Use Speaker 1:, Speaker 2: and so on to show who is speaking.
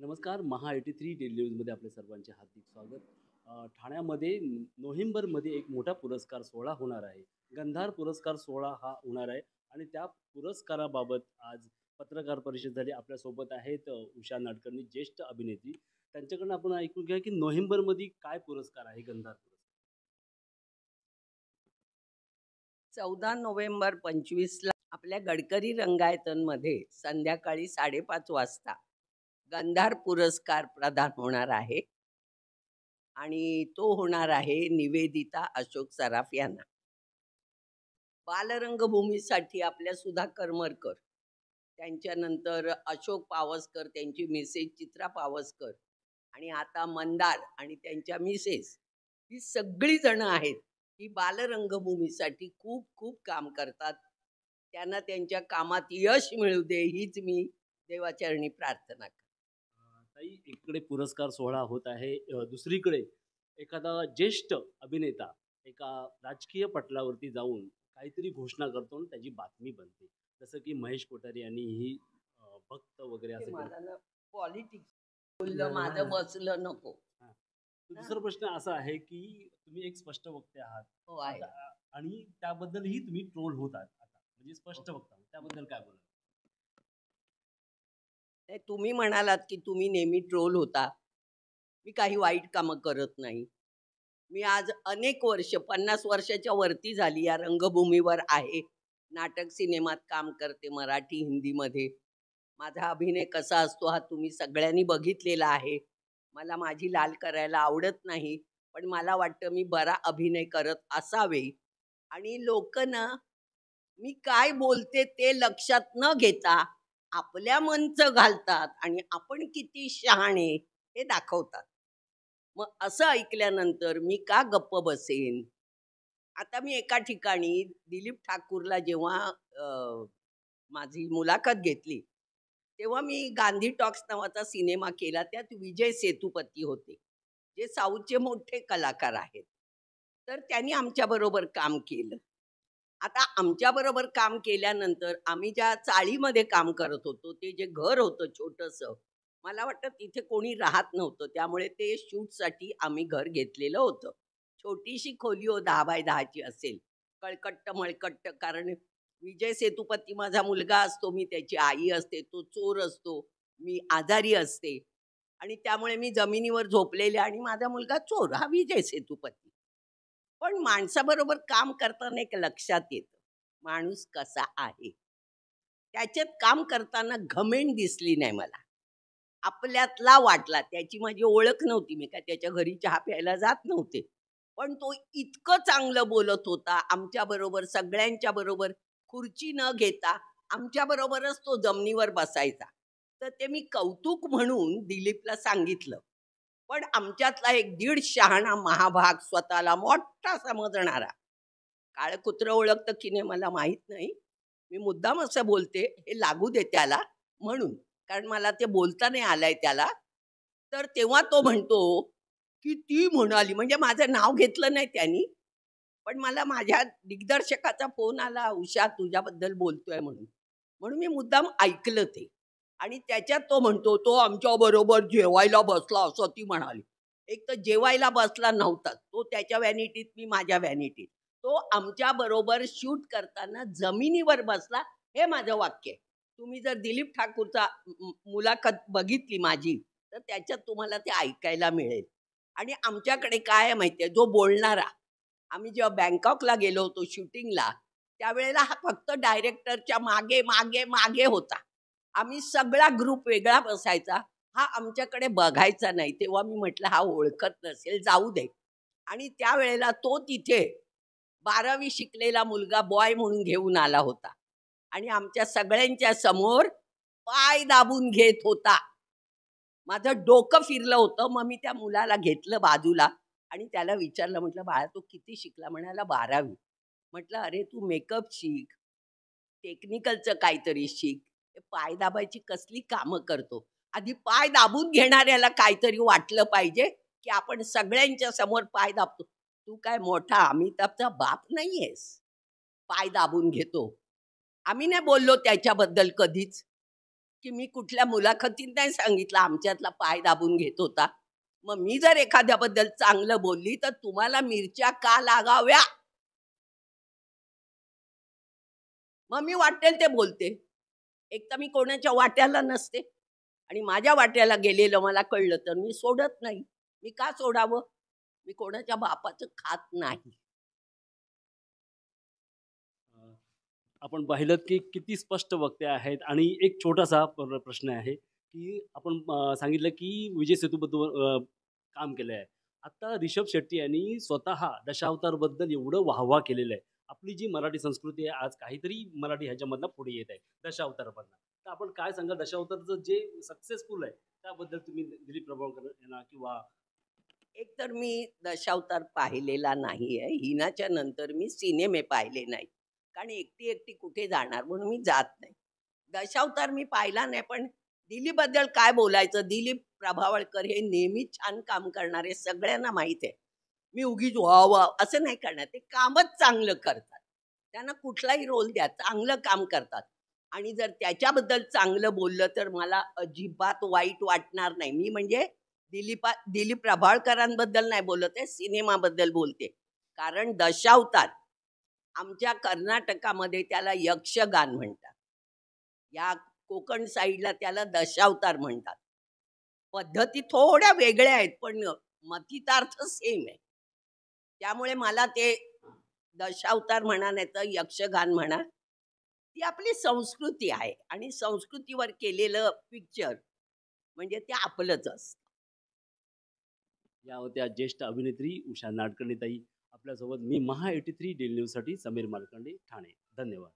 Speaker 1: नमस्कार. महा 83 डेली न्यूजमध्ये आपले सर्वांचे हार्दिक स्वागत. ठाण्यामध्ये नोव्हेंबरमध्ये एक मोठा पुरस्कार सोहळा होणार आहे. गंधार पुरस्कार सोहळा हा होणार आहे आणि त्या पुरस्काराबाबत आज पत्रकार परिषद झाली. आपल्यासोबत आहेत उषा नाडकर्णी, ज्येष्ठ अभिनेत्री. त्यांच्याकडून आपण ऐकून घ्या की नोव्हेंबरमध्ये काय पुरस्कार आहे गंधार पुरस्कार?
Speaker 2: 14 नोव्हेंबर 25 ला आपल्या गडकरी रंगायतनमध्ये संध्याकाळी 5:30 वाजता गंधार पुरस्कार प्रदान होणार आहे आणि तो होणार आहे निवेदिता अशोक सराफ यांना. बालरंगभूमीसाठी आपल्या सुधा करमरकर, त्यांच्यानंतर अशोक पावसकर, त्यांची मिसेस चित्रा पावसकर आणि आता मंदार आणि त्यांच्या मिसेस, ही सगळी जण आहेत ही बालरंगभूमीसाठी खूप खूप काम करतात. त्यांना त्यांच्या कामात यश मिळू दे हीच मी देवाचरणी प्रार्थना करते.
Speaker 1: ताई, एकीकडे पुरस्कार सोहळा होत आहे, दुसरीकडे एखादा ज्येष्ठ अभिनेता एका राजकीय पटलावरती जाऊन काहीतरी घोषणा करतो आणि त्याची बातमी बनते. जसं की महेश कोठारे यांनी ही भक्त वगैरे असं केलं.
Speaker 2: मला ना पॉलिटिक्स बोललं माझं बसलं नको.
Speaker 1: हां. तर दुसरा प्रश्न असा आहे की तुम्ही एक स्पष्ट वक्ते आहात.
Speaker 2: हो आहे.
Speaker 1: आणि त्याबद्दलही तुम्ही ट्रोल होत आहात आता. म्हणजे स्पष्ट वक्ता त्याबद्दल काय बोलाल?
Speaker 2: तुम्ही म्हणालात की तुम्ही नेहमी ट्रोल होता. मी काही वाईट कामं करत नाही. मी आज अनेक वर्ष 50 वर्षाच्या वरती झाली या रंगभूमीवर आहे. नाटक सिनेमात काम करते, मराठी हिंदीमध्ये. माझा अभिनय कसा असतो हा तुम्ही सगळ्यांनी बघितलेला आहे. मला माझी लाल करायला आवडत नाही, पण मला वाटतं मी बरा अभिनय करत असावे. आणि लोक ना मी काय बोलते ते लक्षात न घेता आपल्या मंच घालतात आणि आपण किती शहाणे हे दाखवतात. मग असं ऐकल्यानंतर मी का गप्प बसेन? आता मी एका ठिकाणी दिलीप ठाकूरला जेव्हा माझी मुलाखत घेतली, तेव्हा मी गांधी टॉक्स नावाचा सिनेमा केला. त्यात विजय सेतुपती होते, जे साऊथचे मोठे कलाकार आहेत. तर त्यांनी आमच्याबरोबर काम केलं. आता आमच्याबरोबर काम केल्यानंतर आम्ही ज्या चाळीमध्ये काम करत होतो, ते जे घर होतं छोटंसं, मला वाटतं तिथे कोणी राहत नव्हतं. त्यामुळे ते शूटसाठी आम्ही घर घेतलेलं होतं. छोटीशी खोली 10 बाय 10ची असेल. कळकट्ट मळकट्ट. कारण विजय सेतुपती माझा मुलगा असतो, मी त्याची आई असते, तो चोर असतो, मी आजारी असते आणि त्यामुळे मी जमिनीवर झोपलेले आणि माझा मुलगा चोर, हा विजय सेतुपती. पण माणसाबरोबर काम करताना एक लक्षात येतं, माणूस कसा आहे. त्याच्यात काम करताना घमेंड दिसली नाही मला. आपल्यातला वाटला. त्याची माझी ओळख नव्हती, मी काय त्याच्या घरी चहा प्यायला जात नव्हते. पण तो इतकं चांगलं बोलत होता आमच्याबरोबर, सगळ्यांच्या बरोबर. खुर्ची न घेता आमच्याबरोबरच तो जमिनीवर बसायचा. तर ते मी कौतुक म्हणून दिलीपला सांगितलं. पण आमच्यातला एक दीड शहाणा महाभाग, स्वतःला मोठा समजणारा, काळं कुत्रं ओळखतं की नाही मला माहीत नाही, मी मुद्दाम असं बोलते हे लागू दे त्याला म्हणून, कारण मला ते बोलता नाही आलंय त्याला. तर तेव्हा तो म्हणतो की ती म्हणाली, म्हणजे माझं नाव घेतलं नाही त्यांनी, पण मला माझ्या दिग्दर्शकाचा फोन आला, उषा तुझ्याबद्दल बोलतोय म्हणून. म्हणून मी मुद्दाम ऐकलं ते. आणि त्याच्यात तो म्हणतो तो आमच्या बरोबर जेवायला बसला असं ती म्हणाली. एक तर जेवायला बसला नव्हता तो, त्याच्या व्हॅनिटीत, मी माझ्या व्हॅनिटीत. तो आमच्या बरोबर शूट करताना जमिनीवर बसला, हे माझं वाक्य आहे. तुम्ही जर दिलीप ठाकूरचा मुलाखत बघितली माझी, तर त्याच्यात तुम्हाला ते ऐकायला मिळेल. आणि आमच्याकडे काय आहे माहितीये, जो बोलणारा, आम्ही जेव्हा बँकॉकला गेलो होतो शूटिंगला, त्यावेळेला हा फक्त डायरेक्टरच्या मागे मागे मागे होता. आम्ही सगळा ग्रुप वेगळा बसायचा, हा आमच्याकडे बघायचा नाही. तेव्हा मी म्हटलं हा ओळखत नसेल, जाऊ दे. आणि त्यावेळेला तो तिथे 12वी शिकलेला मुलगा बॉय म्हणून घेऊन आला होता आणि आमच्या सगळ्यांच्या समोर पाय दाबून घेत होता. माझं डोकं फिरलं होतं. मग मी त्या मुलाला घेतलं बाजूला आणि त्याला विचारलं, म्हटलं बाळा तू किती शिकला? म्हणाला 12वी. म्हटलं अरे तू मेकअप शिक, टेक्निकलचं काहीतरी शिक, पाय दाबायची कसली कामं करतो? आधी पाय दाबून घेणाऱ्याला काहीतरी वाटलं पाहिजे की आपण सगळ्यांच्या समोर पाय दाबतो. तू काय मोठा अमिताभचा बाप नाहीयेस, पाय दाबून घेतो. आम्ही नाही बोललो त्याच्याबद्दल कधीच. की मी कुठल्या मुलाखतीत नाही सांगितलं आमच्यातला पाय दाबून घेत होता. मग मी जर एखाद्याबद्दल चांगलं बोलली तर तुम्हाला मिरच्या का लागाव्या? मग मी वाटेल ते बोलते. एक तर मी कोणाच्या वाट्याला नसते आणि माझ्या वाट्याला गेलेलं मला कळलं तर मी सोडत नाही. मी का सोडावं? मी कोणाच्या बापाचं खात नाही.
Speaker 1: अ, आपण पाहिलत की किती स्पष्ट वक्ते आहेत आणि एक छोटासा प्रश्न आहे, की आपण सांगितलं की विजय सेतुबद्दल काम केलं आहे. आता रिषभ शेट्टी यांनी स्वतः दशावतारबद्दल एवढं वाहवा केलेलं आहे. आपली जी मराठी संस्कृती आहे आज काहीतरी मराठी ह्याच्यामधनं पुढे येत आहे दशावतारमधनं. तर आपण काय सांगाल दशावतारचं जे सक्सेसफुल आहे त्याबद्दल तुम्ही दिलीप प्रभावळकर यांना किंवा
Speaker 2: एक तर मी दशावतार पाहिलेला नाहीये. हिनाच्या नंतर मी सिनेमे पाहिले नाहीत. कारण एकटी-एकटी कुठे जाणार म्हणून मी जात नाही. दशावतार मी पाहिला नाही, पण दिलीपबद्दल काय बोलायचं? दिलीप प्रभावळकर हे नेहमी छान काम करणारे सगळ्यांना माहीत आहे. मी उगीच वाह, वाह असं नाही करणार. ते कामच चांगलं करतात. त्यांना कुठलाही रोल द्या, चांगलं काम करतात. आणि जर त्याच्याबद्दल चांगलं बोललं तर मला अजिबात वाईट वाटणार नाही. मी म्हणजे दिलीप प्रभावळकरांबद्दल नाही बोलत आहे, सिनेमाबद्दल बोलते. कारण दशावतार आमच्या कर्नाटकामध्ये त्याला यक्षगान म्हणतात. या कोकण साईडला त्याला दशावतार म्हणतात. पद्धती थोड्या वेगळ्या आहेत, पण मतितार्थ सेम आहे. त्यामुळे मला ते दशावतार म्हणा नाही तर यक्षगान म्हणा, ती आपली संस्कृती आहे आणि संस्कृतीवर केलेलं पिक्चर म्हणजे ते आपलंच असतं.
Speaker 1: या होत्या ज्येष्ठ अभिनेत्री उषा नाडकर्णीताई. आपल्यासोबत मी महा 83 डेली न्यूजसाठी समीर मालकंडे, ठाणे. धन्यवाद.